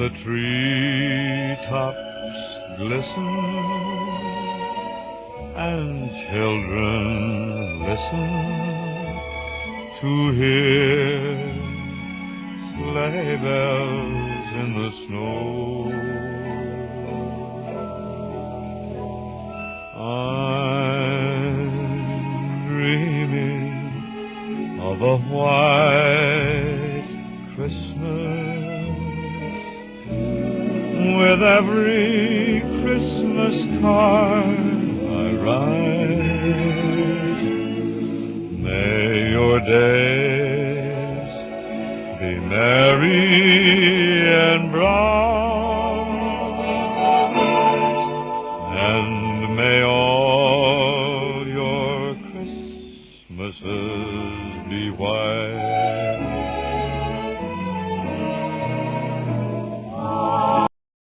the treetops glisten and children listen to hear sleigh bells in the snow. I'm dreaming of a white Christmas with every Christmas card I write. May your days be merry and bright, and may all your Christmases be white.